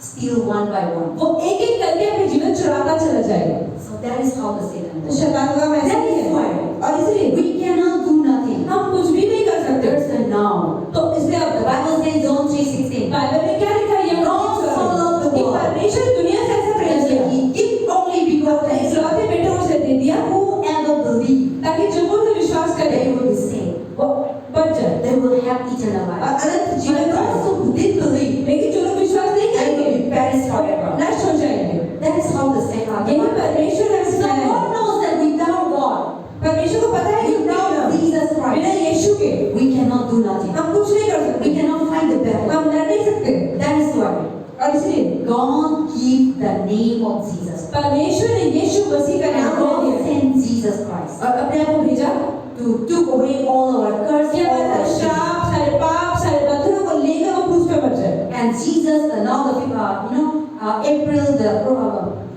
steal one by one. वो एक एक करके अपने जीवन चुराता चला जाएगा। So that is how the Satan तो works. शैतान का वैसा That ही is है why और इसलिए we cannot do nothing. हम कुछ भी नहीं कर सकते। There's a now. तो इसलिए अब The Bible says John 3:16. Bible में क्या लिखा है ये God so loved the कि world परमेश्वर दुनिया से ऐसा प्रेम किया He gave only begotten Son, इकलौते बेटे को उसे दे दिया whoever believes, ताकि जो उस पर विश्वास करे they will be saved. वो बच जाए They will have eternal और life. अनंत But जीवन those पाए। who did believe, लेकिन जो लोग विश्वास नहीं they करेंगे will be perished forever. नष्ट हो जाएंगे। That is how the Satan यही works. परमेश्वर ने So सिखाया है। God knows that without God, परमेश्वर को पता है कि without Jesus बिना Christ, यीशु के we cannot do nothing. हम कुछ नहीं कर सकते, We cannot fight the battle. हम लड़ नहीं सकते That is why और इसलिए God gave the name of Jesus. परमेश्वर ने यीशु मसीह का And नाम दे God दिया sent Jesus Christ और अपने आप को भेजा to took away all our curse, कि all हमारे our सारे sin. श्राप, सारे पाप, सारे बंधनों को लेकर वो क्रूस पे मर जाए। And Jesus, now April, the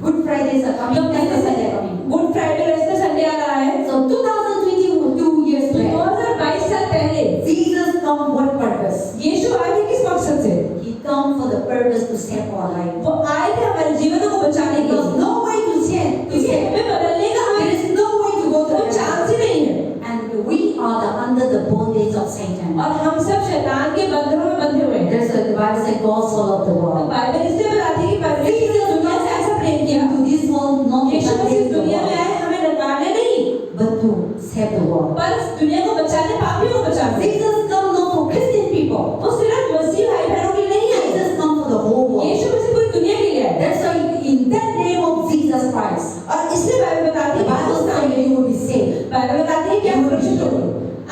Good Fridays are coming. Easter Sunday are coming. Good Friday और ईस्टर संडे आ रहा है। So 2022 years तो back, 2022 साल पहले Jesus come what purpose? यीशु आए थे किस मकसद से? He come for the purpose to save our life. वो आए थे हमारे जीवनों को बचाने के There's लिए। no way to change. क्योंकि हमें बदलने का There हमें is no way to go to कोई heaven. चांस ही नहीं है And we are under the bondage of Satan. और हम सब शैतान के बंधनों में बंधे हुए हैं। There's the Bible says God so loved the तो world. बाइबल इसलिए बताती है कि परमेश्वर ने दुनिया से ऐसा प्रेम किया To this world, not to Yeshu Masih condemn the दुनिया में world, आए हमें लड़वाने नहीं but to save the world. पर इस दुनिया को बचाने, पापियों को बचाने। Jesus come not for Christian people. वो सिर्फ मसीह भाई बहनों के लिए नहीं आए, Jesus come for the whole world. यीशु मसीह पूरी दुनिया के लिए आए। That's why in that name of Jesus Christ, और इसलिए बाइबल बताती the है Bible कि says you will be saved. Bible बताती है कि आप सुरक्षित हो,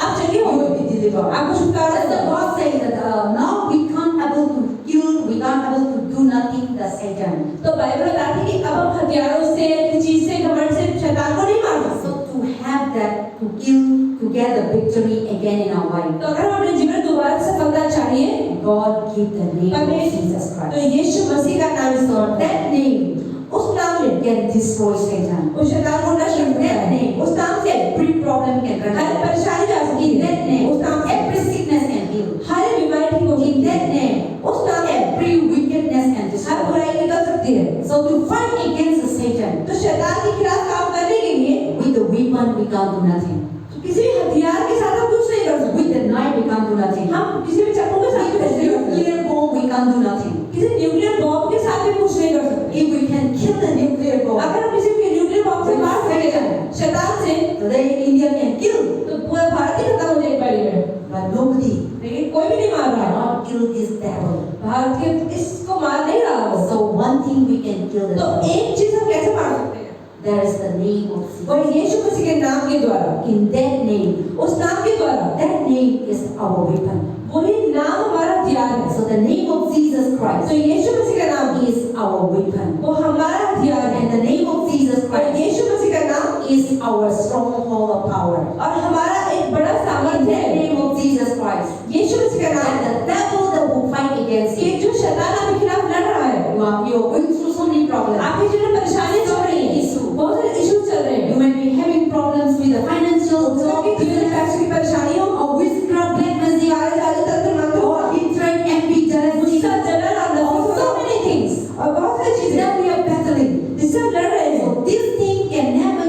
आप चंगे You हो, will be delivered. आपको छुटकारा That's why होगा। God says that now we can't able to kill, we can't able to do nothing the Satan. तो बाइबल बताती है कि अब हम हथियारों से, किसी चीज से, घमंड से शैतान को नहीं मार सकते। So to have that, to kill, to get the victory again in our life, तो अगर हम अपने जीवन में दोबारा सफलता चाहिए, God give the name of Jesus तो Christ. यीशु मसीह का नाम इस्तेमाल करें। That name उस नाम में can destroy Satan. उस शैतान को नष्ट कर सकता That है। name, उस नाम से every problem can run her away. परेशानी जा सकती In है। that name, उस नाम से every sickness can heal. हर बीमारी ठीक हो In सकती that है। name, उस नाम से every wickedness can her destroy. बुराई निकल सकती है। So to fight against the Satan, तो शैतान के खिलाफ काम करने के लिए with the weapon we can't do nothing. किसी भी हथियार के साथ हम कुछ नहीं कर सकते। With the knife we can't do nothing. हम किसी भी चाकू के साथ भी With कुछ the नहीं कर सकते। nuclear bomb we can't do nothing. किसी न्यूक्लियर बॉम्ब के साथ भी कुछ नहीं कर सकते। If we can kill the nuclear bomb, अगर हम किसी के न्यूक्लियर बॉम्ब से मार सके शैतान से, today India can kill, तो पूरा भारत ही खत्म हो जाए पहले में। but nobody लेकिन कोई भी नहीं मार रहा है। cannot kill this devil. Bharat के इसको मार नहीं रहा वो। So one thing we can kill the तो devil. एक चीज हम कैसे मार सकते हैं? There is the name of वो Jesus. यीशु मसीह के नाम के द्वारा, In that name, उस नाम के द्वारा, that name is our weapon. वही नाम हमारा हथियार है। So the name of Jesus तो Christ यीशु मसीह का नाम is our weapon. वो हमारा हथियार है। And the name of Jesus और Christ यीशु मसीह का नाम is our stronghold of power. और हमारा एक बड़ा In सामर्थ्य that है। name of Jesus Christ, यीशु मसीह का नाम and the devil that will fight against कि you. जो शैतान आपके खिलाफ लड़ रहा है, You are going through so many problems. आपके जीवन में परेशानियां चल रही हैं, बहुत सारे इश्यूज चल रहे You हैं। may be having problems with the financial आपके job, जीवन में पैसे की परेशानियों or witchcraft, black magic, काले जादू तंत्र मंत्र or hatred, envy, jealousy, गुस्सा जलन और or नफरत so many things और बहुत सारी चीजें that we are battling. जिससे हम लड़ रहे हैं। So this thing can never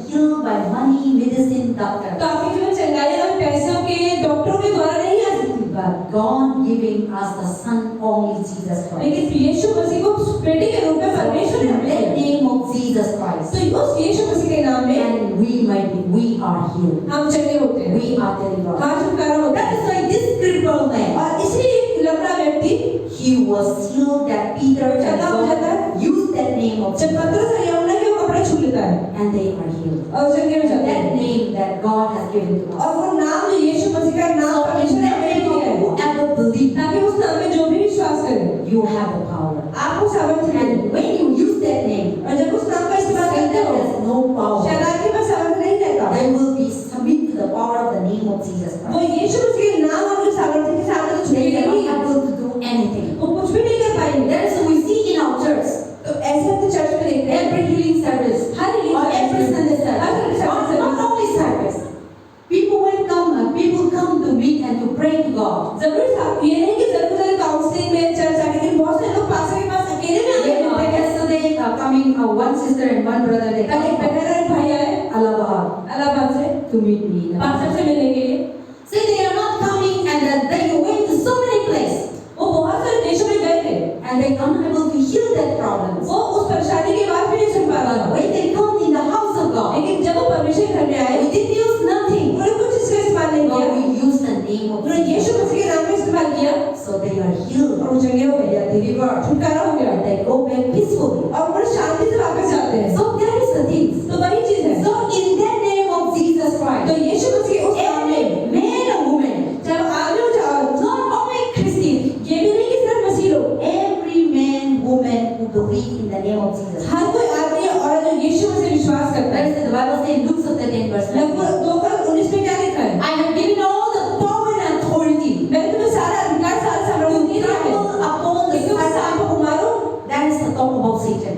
heal by money, medicine, doctor. तो आपके जीवन चंगाई और पैसों के डॉक्टरों के द्वारा नहीं आ सकती, But God giving us the Son only Jesus Christ. लेकिन यीशु मसीह को बेटे के रूप में परमेश्वर ने In हमें that दिया। name of Jesus Christ, तो उस यीशु मसीह के नाम में and we are healed. हम चंगे होते हैं, We are delivered. हाँ छुटकारा होता That है। is why this cripple he was healed that Peter and John used that name of जब पतरस और यूहन्ना के वो कपड़े छू लेता है and they are healed. और चंगे हो जाते That हैं name that God has given to us. और वो नाम जो यीशु मसीह का नाम परमेश्वर ने हमें दिया है Whoever believes, ताकि उस नाम में जो भी विश्वास करे you have the power. आपको सामर्थ्य है And when you use that name, और जब उस नाम का इस्तेमाल करते Satan हो has no power. शैतान के पास सामर्थ्य नहीं रहता They will be submit to the power of the name of Jesus वो Christ. यीशु मसीह के नाम और उनके सामर्थ्य के सामने तो They झुकेंगे are नहीं not able to do anything. वो कुछ भी नहीं कर पाएंगे That is what we see in our church. तो ऐसे हम तो चर्च में देखते हैं Every healing service, her healing or every service, Sunday her service, Sunday service, not only service. People come to meet and to pray to God. जरूर साहब ये नहीं कि जरूर काउंसलिंग में चर्च आके लेकिन बहुत से लोग पास्टर के पास अकेले में आते हैं Yesterday, coming one sister and one brother, they कल एक come बहन और एक भाई आए from Allahabad इलाहाबाद से to meet me. पास्टर से मिलने के लिए See, they are not coming and then they went to so many places वो बहुत सारे देशों में गए थे and they are not able to heal that problems. वो उस परेशानी की बात भी नहीं सुन पा रहा But when they come in the house of God, लेकिन जब वो परमेश्वर के घर में आए we didn't use nothing. उन्होंने कुछ इसका इस्तेमाल नहीं But किया we used the name of उन्होंने यीशु Jesus. मसीह के नाम का इस्तेमाल किया So they are healed. और वो चंगे हो गए They are delivered. छुटकारा हो गया And they go back peacefully. और बड़े शांति से वापस जाते हैं So that is the thing. तो वही चीज है So in that name of Jesus तो Christ, यीशु मसीह उस नाम में every man or woman, जब आदमी और औरत not only Christian, ये भी नहीं कि सिर्फ मसीह लोग every man, woman who believe in the name of Jesus. हर कोई आदमी और औरत जो यीशु मसीह विश्वास करता That है is the Bible says in Luke chapter 10 verse 19. लगभग 2:19 में क्या लिखा है I have given all the power and authority मैंने तुम्हें सारा अधिकार सारा सामर्थ्य to दिया है trample upon the कि तुम सांप को मारो That is the talk about Satan.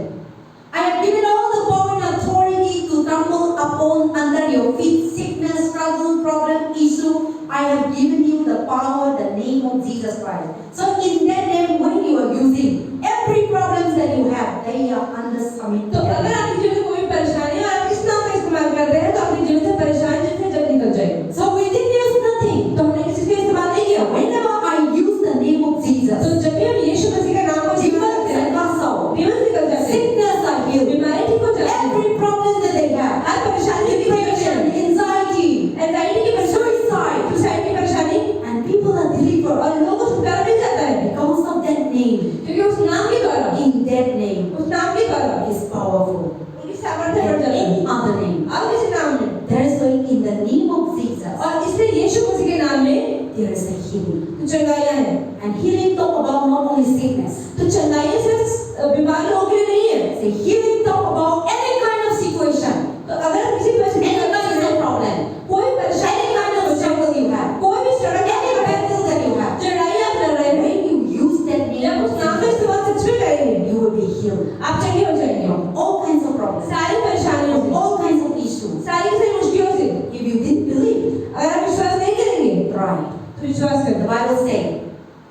I have given all the power and authority to trample upon under your feet sickness, struggle, problem, issue. I have given you the power, the name of Jesus Christ. So in that name, when you are using every problems that you have, they are under submit. तो अगर आपकी जीवन में कोई परेशानी है और आप इस नाम का इस्तेमाल कर रहे हैं तो आपके जीवन से परेशानी जितने जल्दी निकल जाएगी So we didn't use nothing. तो हमने किसी का इस्तेमाल नहीं किया Whenever I use the name of Jesus, तो जब भी हम यीशु मसीह का नाम को इस्तेमाल demons करते हैं are cast out, बीमारी निकल जाते हैं sickness are healed, बीमारी ठीक हो जाती है every problem that they have, हर परेशानी की depression, परेशानी anxiety, एंजाइटी की परेशानी suicide, सुसाइड की परेशानी and people are delivered और लोगों को छुटकारा मिल जाता है because of that name. क्योंकि उस नाम के द्वारा In that name उस नाम के द्वारा is powerful. उनकी सामर्थ्य बढ़ Than जाती any है other name. और किसी नाम में That is why in the name of Jesus और इसलिए यीशु मसीह के नाम में there is a healing. तो चंगाइयाँ हैं And healing talk about not only sickness. तो चंगाइयाँ सिर्फ बीमार लोगों के लिए नहीं है The healing talk about any kind of situation, तो अगर किसी परिस्थिति any में kind of problem, कोई परेशानी any kind of struggle you have, कोई भी struggle any battle that you have. लड़ाई आप लड़ रहे हैं When you use that name जब of उस नाम का Jesus, इस्तेमाल सच में करेंगे you will be healed आप चंगे हो जाएंगे from all kinds of problems, सारी परेशानियों from से all kinds of issues. सारी की सारी मुश्किलों से If you didn't believe, अगर आप विश्वास नहीं करेंगे try. तो विश्वास The करें Bible says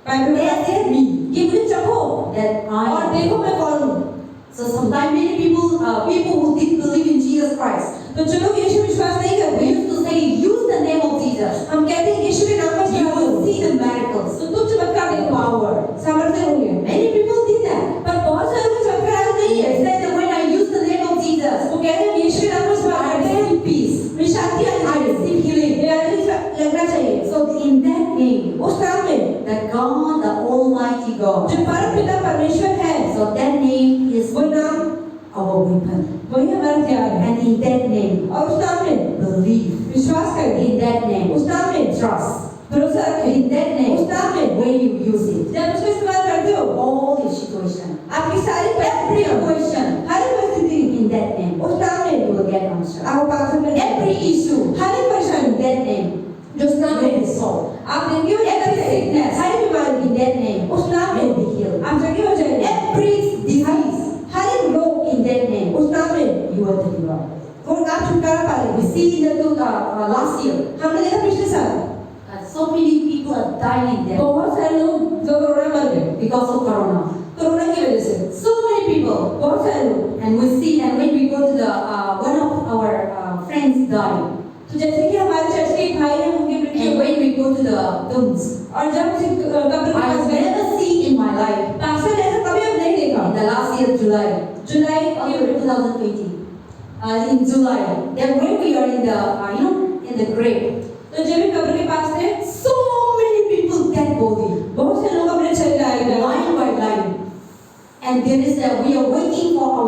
बाइबल में कहते हैं कि मुझे चखो that I और am. देखो मैं कौन हूँ So sometimes many people who didn't believe in Jesus Christ, तो जो लोग यीशु विश्वास नहीं we करते used to say, use the name of Jesus. हम कहते हैं यीशु के नाम का You इस्तेमाल will करो see the miracles, तो तुम चमत्कार the देखो power. सामर्थ्य होंगे Many people did that. पर बहुत सारे लोग चमत्कार आज नहीं They है said that when I use the name of Jesus, वो कहते हैं यीशु के नाम का इस्तेमाल I करते हैं receive peace. मुझे शांति आनी I चाहिए receive healing. मेरा लगना चाहिए So in that name, उस नाम में that God, the Almighty God, जो परम पिता परमेश्वर है so that name is वो नाम our weapon. वही हमारा हथियार है And in that name, और उस नाम में believe. विश्वास करें In that name, उस नाम में trust. भरोसा रखें In that उस name, नाम में when you use it, जब उसका इस्तेमाल करते हो all your situation, आपकी सारी every परिस्थितियां question, हर एक परिस्थिति in that name, उस नाम you में will get answer. आपको पास में Every issue, हर एक परेशानी in that name, जो उस नाम will में be solved. आप देंगे हो Every sickness, हर बीमारी in that name, उस नाम will में be healed. आप जगह हो जाएंगे Every disease, हर एक रोग in that name, उस नाम में you are delivered. और आप छुटकारा पा We लेंगे see in the last year, हमने देखा पिछले साल so many people are dying there बहुत सारे लोग जो कोरोना मर गए because of corona. कोरोना की वजह से So many people. बहुत सारे लोग And we see, and when we go to the, one of our friends died. तो जैसे कि हमारे चर्च के एक भाई हैं उनकी मृत्यु And when we go to the tombs, और जब उसे कब्र के पास I've गए never seen in my life, pastor ने ऐसा कभी अब नहीं देखा in the last year, July, July of के 2020, in July, then when we are in the, in the grave, तो जब भी कब्र के पास थे so many people dead body, बहुत से लोग अपने चले आए lying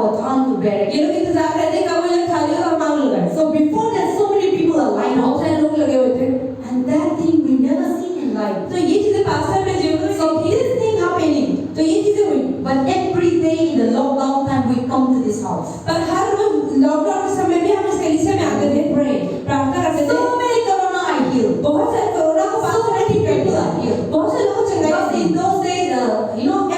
our turn to bear it. ये लोग इंतजार करते हैं कब वो जब खाली हो और मांग लगा है। So before that, so many people are lined बहुत up. सारे लोग लगे हुए थे। And that thing we never seen in life. तो ये चीजें पास्टर ने जीवन में So देखी। this thing happening. तो ये चीजें हुई। But every day in the lockdown time, we come to this house. पर हर रोज लॉकडाउन के समय में हम इस कलीसिया में आते थे, Pray. प्रार्थना करते थे। So many corona are healed. बहुत सारे कोरोना को So पास्टर ने many ठीक कर people दिया। are healed. बहुत सारे लोगों को चंगाई Because the. in those days,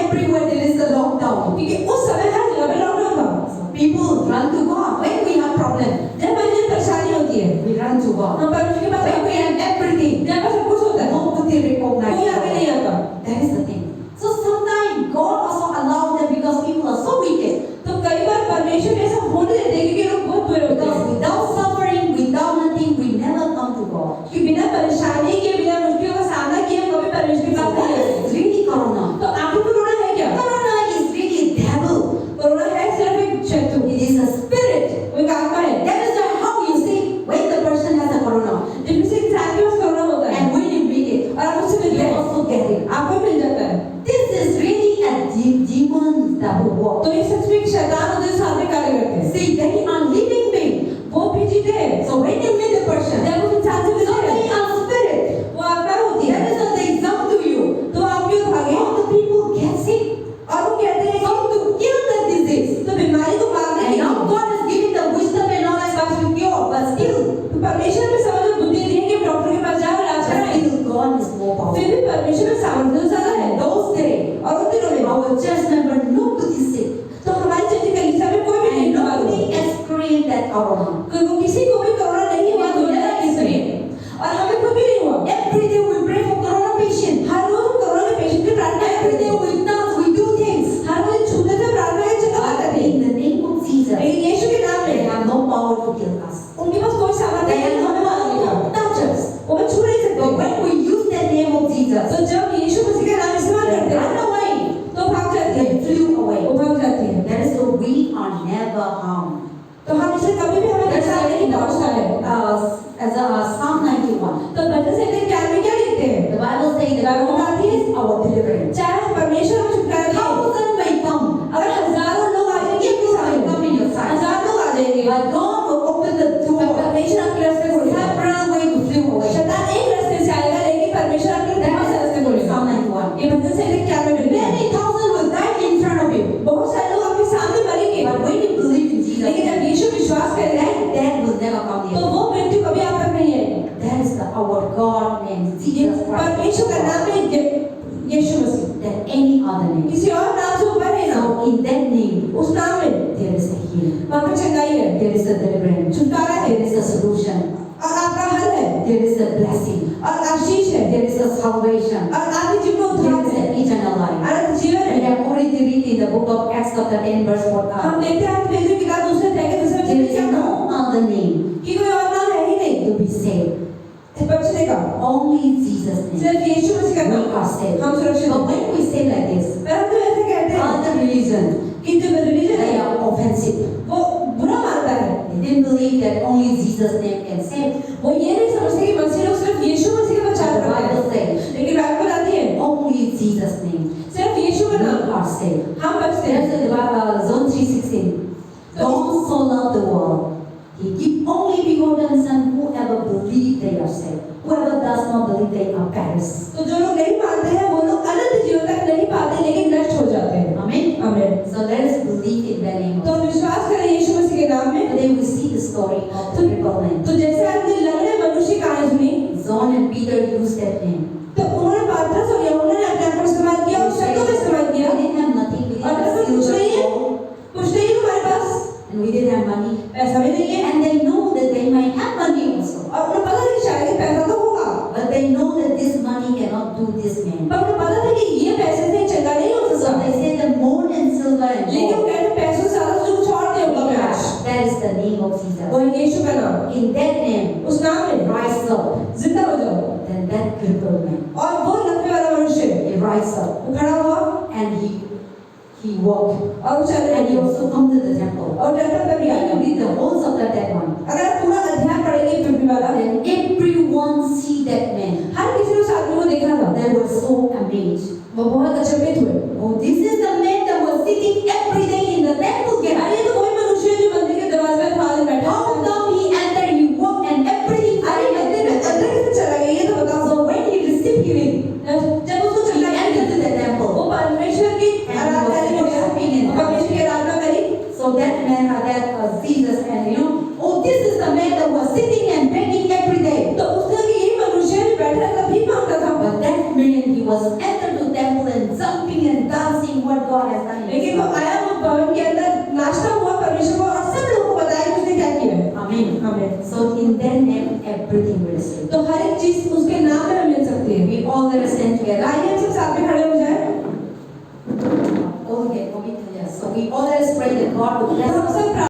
everywhere there is a lockdown. क्योंकि उस समय हर जगह पे लॉकडाउन था। So people run to God. When we have problem, जब हमें परेशानी होती है, we run to God. हम परमेश्वर के पास When we have everything, जब सब कुछ होता है, nobody recognize कोई आगे नहीं God. आता। That is the thing. So sometimes God also allows them because people are so wicked. तो कई बार परमेश्वर ऐसा होने देते हैं क्योंकि लोग बहुत बुरे होते Because हैं। without suffering, without nothing, we never come to God. कि बिना परेशानी के, बिना मुश्किलों का सामना किए हम कभी परमेश्वर के So पास what नहीं आते। is really corona? तो आखिर कोरोना है क्या? Corona is really a devil. Corona है सिर्फ एक शत्रु। It is a spirit. वो एक आत्मा है। That is how you see when the person has a corona. जब किसी इंसान के पास कोरोना होता है And when you meet it, और आप उससे मिलते you हैं, also get it. आपको मिल जाता है। This is really a demon that will walk. तो ये सच में एक शैतान होते हैं, साथ में कार्य करते हैं। See, they are living being. वो भी जीते हैं। So when you meet the person, जब उस इंसान से so मिलते they हैं, are spirit. वो आत्मा होती है। That is what they come to you. तो आप क्यों भागे? All the people get sick. और वो कहते हैं Come to kill the disease. तो बीमारी को मारने And के now लिए God is giving the wisdom and knowledge that will cure, but still, तो परमेश्वर में समझ और बुद्धि दी है कि डॉक्टर के पास जाओ, इलाज कराएं। still God is more powerful. फिर भी परमेश्वर में सामर्थ्य तो ज्यादा है। Those days, और उन दिनों में our church member nobody sick. तो हमारी चर्च की कलीसिया में कोई भी नहीं And बीमार हुआ। nobody experienced that corona. किसी को भी कोरोना नहीं हुआ दुनिया की हिस्ट्री में, और हमें खुद भी नहीं हुआ। Every day we pray for corona patient. हर रोज हम कोरोना के पेशेंट की प्रार्थना Every करते day हैं। we dance, we do things. हर रोज छूते थे, प्रार्थना के चक्कर लगाते थे। In the name of Jesus, लेकिन यीशु के नाम they में have no power to kill us. उनके पास कोई सामर्थ्य They नहीं have है हमें no मारने power का। to touch us. वो हमें छू नहीं But सकते। when we use the name of Jesus, तो जब यीशु मसीह का नाम इस्तेमाल they करते run हैं away. तो भाग जाती है, They flew away. वो भाग जाती है। That is why we are never harmed. तो हम इसे कभी भी हमें That's नुकसान नहीं पहुंचता है। as Psalm 91. तो भजन संहिता 91 में क्या लिखते हैं? The Bible says that God is our deliverance. चाहे परमेश्वर हमें छुटकारा दे, Thousands may come, अगर हजारों लोग आ जाएंगे if आपके you सामने, come in your sight, हजार लोग आ जाएंगे, but God will open the पर door. परमेश्वर आपके रास्ते खोलेगा। Separate way to flew away. शैतान एक रास्ते से आएगा, लेकिन परमेश्वर आपके दूसरे रास्ते खोलेगा। Psalm 91. ये भजन संहिता 91 में लिखा है। Many thousands will die in front of you. बहुत सारे लोग आपके सामने मरेंगे, But when you believe in Jesus, लेकिन जब यीशु विश्वास करेगा death will never come तो near you. वो मृत्यु कभी आप तक नहीं आएगी। That is our God named ये Jesus परमेश्वर का नाम Christ. है यीशु मसीह, Than any other name. किसी और नाम से ऊपर है ना। So in that name, उस नाम में there is a healing. वहाँ पे चंगाई है, There is a deliverance. छुटकारा है, There is a solution. और आपका हल है, There is a blessing. और आशीष है, There is a salvation. और आपके जीवन में There उद्धार is है, an eternal life. अनंत जीवन We है। have already read in the book of Acts chapter 10 verse 4. हम देखते हैं पेतरू की किताब दूसरे अध्याय के दूसरे There वचन में is क्या कहा no other name कि कोई और नाम है ही नहीं to be saved. बचने का, Only Jesus' name. सिर्फ यीशु मसीह का We नाम are saved. हम सुरक्षित But हैं। when we say like this, पर हम तो ऐसे कहते हैं other religion, कि जो रिलीजन they है are offensive. वो बुरा मानता है, They didn't believe that only Jesus' name can save. वो ये नहीं समझते कि मसीह लोग सिर्फ यीशु मसीह का प्रचार The करते हैं, Bible says लेकिन बाइबल बताती है only Jesus' name. सिर्फ यीशु का We नाम are saved. हम बचते हैं। There's John 3:16. God so loved the world, He give only begotten Son. Whoever believe they are saved. Whoever does not believe they are perished. तो जो लोग नहीं मानते हैं वो लोग अनंत जीवन तक नहीं पाते, लेकिन नष्ट हो जाते हैं। Amen. आमीन। So let us believe in the name of तो विश्वास करें यीशु मसीह के नाम में। Today we see the story of the crippled man. तो जैसे आपने लंगड़े मनुष्य की कहानी सुनी, John and Peter used that name. तो उन्होंने पतरस और यूहन्ना ने अपने आप को इस्तेमाल किया और शब्दों का इस्तेमाल We किया। didn't have nothing. We और didn't have कुछ silver, नहीं है, gold, कुछ नहीं है हमारे पास, and we didn't have money. पैसा भी नहीं है, And they know that they might have money also. और उन्हें पता है कि शायद पैसा तो होगा, But they know that this money cannot do this man. पर उन्हें पता था कि ये पैसे से चंगा नहीं हो So सकता। they say the more and silver and लेकिन वो gold. कहते हैं पैसों से ज्यादा जो छोड़ दे होगा मैं आज। That is the name of Jesus. वो है यीशु का नाम। In that name, उस नाम में rise up. जिंदा हो जाओ। Then that crippled man, और वो लकवे वाला मनुष्य he rise up वो खड़ा हुआ and he walked. और वो चलने And he लगा also come to the temple. और टेम्पल में भी When आया। you read the whole chapter that one, अगर आप पूरा अध्याय पढ़ेंगे पृथ्वी वाला, then everyone see that man. हर किसी ने उस आदमी को देखा था। They were so amazed. वो बहुत अचंभित हुए। Oh, this is the man that was sitting every day in the temple gate. अरे was entered to temple and jumping and dancing what God has done in his लेकिन वो life. आया वो भवन के अंदर नाचता हुआ परमेश्वर को और सब लोगों को बताया कि उसने क्या किया है। Amen. आमीन। So in their name everything will receive. तो हर एक चीज उसके नाम में मिल सकती है। We all let us stand together. आइए हम सब साथ में खड़े हो जाएं। Okay, yes. So we all let us pray that God will bless हम us. सब